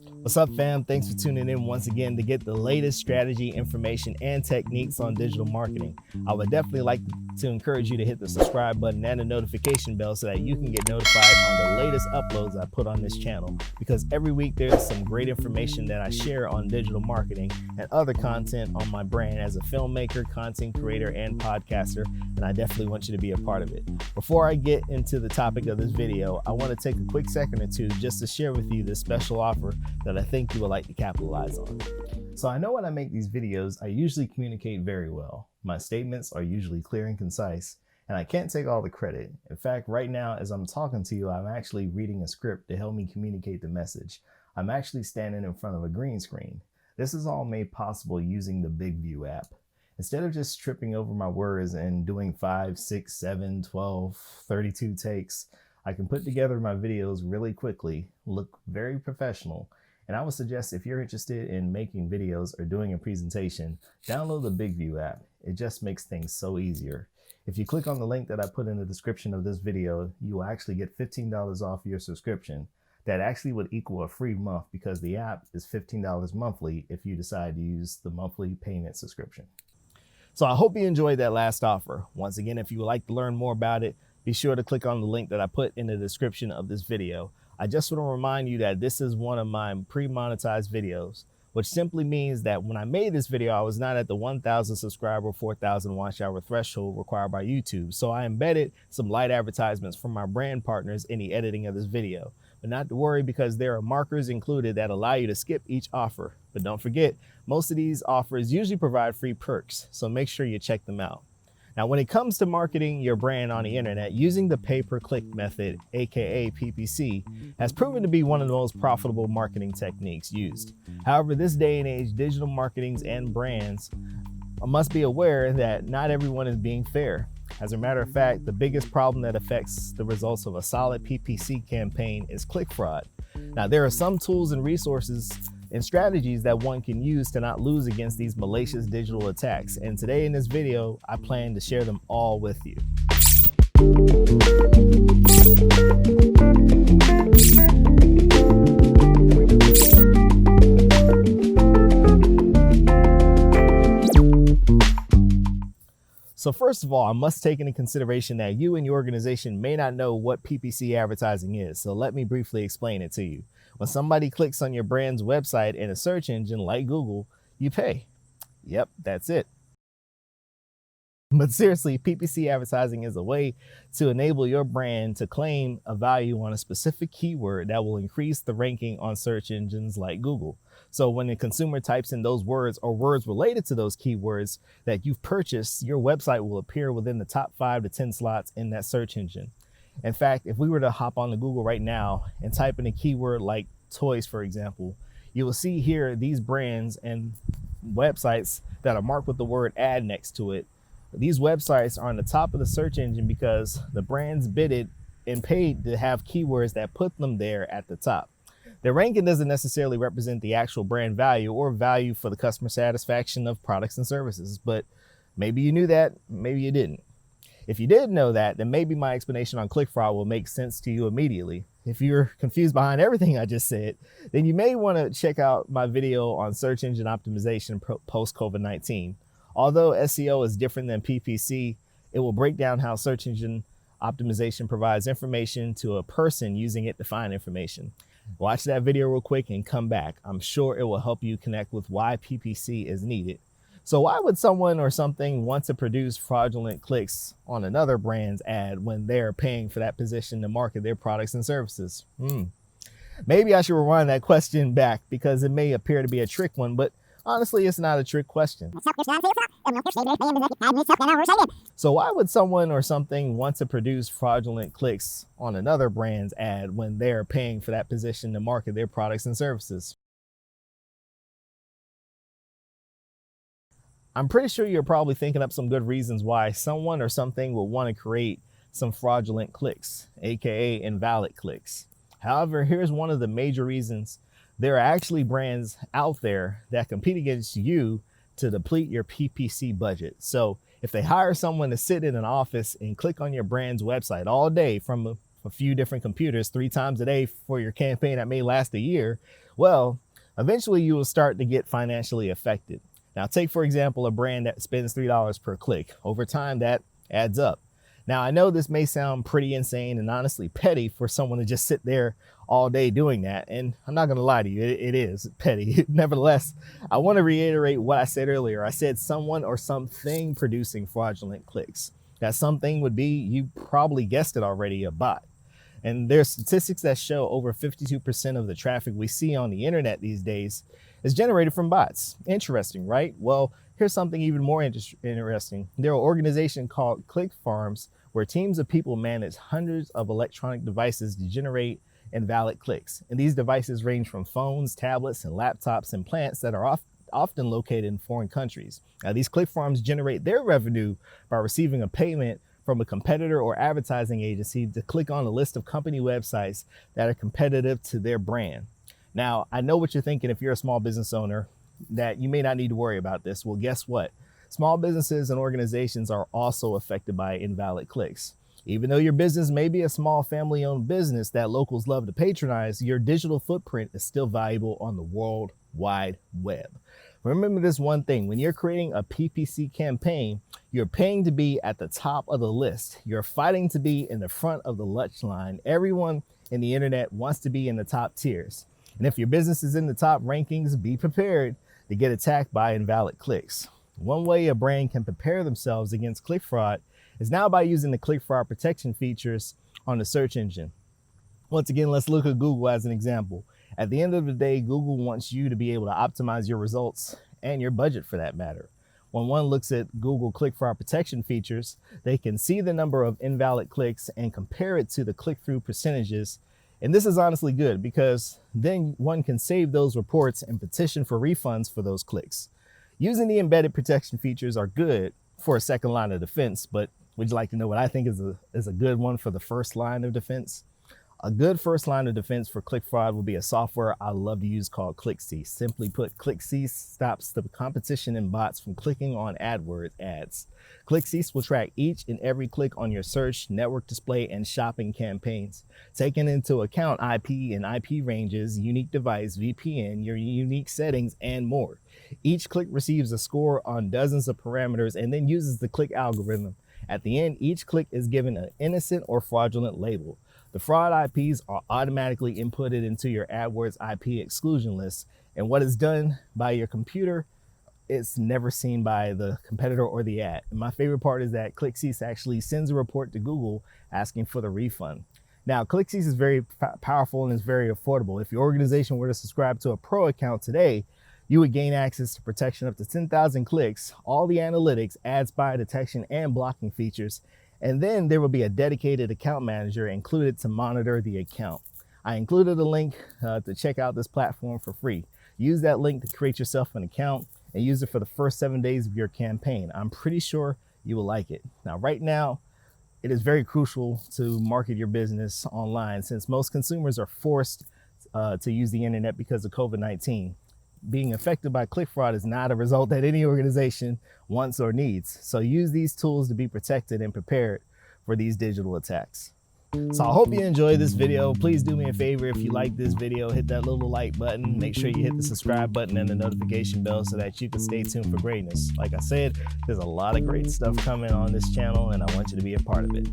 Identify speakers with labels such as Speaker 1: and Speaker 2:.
Speaker 1: What's up, fam? Thanks for tuning in once again to get the latest strategy, information, and techniques on digital marketing. I would definitely like to encourage you to hit the subscribe button and the notification bell so that you can get notified on the latest uploads I put on this channel, because every week there's some great information that I share on digital marketing and other content on my brand as a filmmaker, content creator, and podcaster, and I definitely want you to be a part of it. Before I get into the topic of this video, I want to take a quick second or two just to share with you this special offer that I think you would like to capitalize on. So I know when I make these videos, I usually communicate very well. My statements are usually clear and concise, and I can't take all the credit. In fact, right now, as I'm talking to you, I'm actually reading a script to help me communicate the message. I'm actually standing in front of a green screen. This is all made possible using the BigVu app. Instead of just tripping over my words and doing 5, 6, 7, 12, 32 takes, I can put together my videos really quickly, look very professional, and I would suggest if you're interested in making videos or doing a presentation, download the BigVu app. It just makes things so easier. If you click on the link that I put in the description of this video, you will actually get $15 off your subscription. That actually would equal a free month because the app is $15 monthly if you decide to use the monthly payment subscription. So I hope you enjoyed that last offer. Once again, if you would like to learn more about it, be sure to click on the link that I put in the description of this video. I just want to remind you that this is one of my pre-monetized videos, which simply means that when I made this video, I was not at the 1,000 subscriber, 4,000 watch hour threshold required by YouTube. So I embedded some light advertisements from my brand partners in the editing of this video. But not to worry, because there are markers included that allow you to skip each offer. But don't forget, most of these offers usually provide free perks, so make sure you check them out. Now, when it comes to marketing your brand on the internet, using the pay-per-click method, aka PPC, has proven to be one of the most profitable marketing techniques used. However, this day and age, digital marketings and brands must be aware that not everyone is being fair. As a matter of fact, the biggest problem that affects the results of a solid PPC campaign is click fraud. Now, there are some tools and resources and strategies that one can use to not lose against these malicious digital attacks. And today in this video, I plan to share them all with you. So first of all, I must take into consideration that you and your organization may not know what PPC advertising is. So let me briefly explain it to you. When somebody clicks on your brand's website in a search engine like Google, you pay. Yep, that's it. But seriously, PPC advertising is a way to enable your brand to claim a value on a specific keyword that will increase the ranking on search engines like Google. So when the consumer types in those words or words related to those keywords that you've purchased, your website will appear within the top 5 to 10 slots in that search engine. In fact, if we were to hop on to Google right now and type in a keyword like toys, for example, you will see here these brands and websites that are marked with the word ad next to it. These websites are on the top of the search engine because the brands bidded and paid to have keywords that put them there at the top. The ranking doesn't necessarily represent the actual brand value or value for the customer satisfaction of products and services, but maybe you knew that, maybe you didn't. If you did know that, then maybe my explanation on click fraud will make sense to you immediately. If you're confused behind everything I just said, then you may want to check out my video on search engine optimization post COVID-19. Although SEO is different than PPC, it will break down how search engine optimization provides information to a person using it to find information. Watch that video real quick and come back. I'm sure it will help you connect with why PPC is needed. So why would someone or something want to produce fraudulent clicks on another brand's ad when they're paying for that position to market their products and services? Maybe I should rewind that question back because it may appear to be a trick one, but honestly, it's not a trick question. So why would someone or something want to produce fraudulent clicks on another brand's ad when they're paying for that position to market their products and services? I'm pretty sure you're probably thinking up some good reasons why someone or something will want to create some fraudulent clicks, aka invalid clicks. However, here's one of the major reasons. There are actually brands out there that compete against you to deplete your PPC budget. So if they hire someone to sit in an office and click on your brand's website all day from a few different computers 3 times a day for your campaign that may last a year, well, eventually you will start to get financially affected. Now, take, for example, a brand that spends $3 per click. Over time, that adds up. Now, I know this may sound pretty insane and honestly petty for someone to just sit there all day doing that. And I'm not going to lie to you, it is petty. Nevertheless, I want to reiterate what I said earlier. I said someone or something producing fraudulent clicks. That something would be, you probably guessed it already, a bot. And there's statistics that show over 52% of the traffic we see on the internet these days is generated from bots. Interesting, right? Well, here's something even more interesting. There are organizations called click farms where teams of people manage hundreds of electronic devices to generate invalid clicks. And these devices range from phones, tablets, and laptops and plants that are often located in foreign countries. Now, these click farms generate their revenue by receiving a payment from a competitor or advertising agency to click on a list of company websites that are competitive to their brand. Now, I know what you're thinking if you're a small business owner, that you may not need to worry about this. Well, guess what? Small businesses and organizations are also affected by invalid clicks. Even though your business may be a small family-owned business that locals love to patronize, your digital footprint is still valuable on the World Wide Web. Remember this one thing: when you're creating a PPC campaign, you're paying to be at the top of the list. You're fighting to be in the front of the lunch line. Everyone in the internet wants to be in the top tiers. And if your business is in the top rankings, be prepared to get attacked by invalid clicks. One way a brand can prepare themselves against click fraud is now by using the click fraud protection features on the search engine. Once again, let's look at Google as an example. At the end of the day, Google wants you to be able to optimize your results and your budget for that matter. When one looks at Google click fraud protection features, they can see the number of invalid clicks and compare it to the click-through percentages. And this is honestly good because then one can save those reports and petition for refunds for those clicks. Using the embedded protection features are good for a second line of defense, but would you like to know what I think is a good one for the first line of defense? A good first line of defense for click fraud will be a software I love to use called ClickCease. Simply put, ClickCease stops the competition and bots from clicking on AdWords ads. ClickCease will track each and every click on your search, network display, and shopping campaigns, taking into account IP and IP ranges, unique device, VPN, your unique settings, and more. Each click receives a score on dozens of parameters and then uses the click algorithm. At the end, each click is given an innocent or fraudulent label. The fraud IPs are automatically inputted into your AdWords IP exclusion list, and what is done by your computer is never seen by the competitor or the ad. And my favorite part is that ClickCease actually sends a report to Google asking for the refund. Now, ClickCease is very powerful and is very affordable. If your organization were to subscribe to a pro account today, you would gain access to protection up to 10,000 clicks, all the analytics, ad spy detection, and blocking features. And then there will be a dedicated account manager included to monitor the account. I included a link to check out this platform for free. Use that link to create yourself an account and use it for the first 7 days of your campaign. I'm pretty sure you will like it. Now, right now, it is very crucial to market your business online since most consumers are forced to use the internet because of COVID-19. Being affected by click fraud is not a result that any organization wants or needs. So use these tools to be protected and prepared for these digital attacks. So I hope you enjoyed this video. Please do me a favor. If you like this video, hit that little like button. Make sure you hit the subscribe button and the notification bell so that you can stay tuned for greatness. Like I said, there's a lot of great stuff coming on this channel and I want you to be a part of it.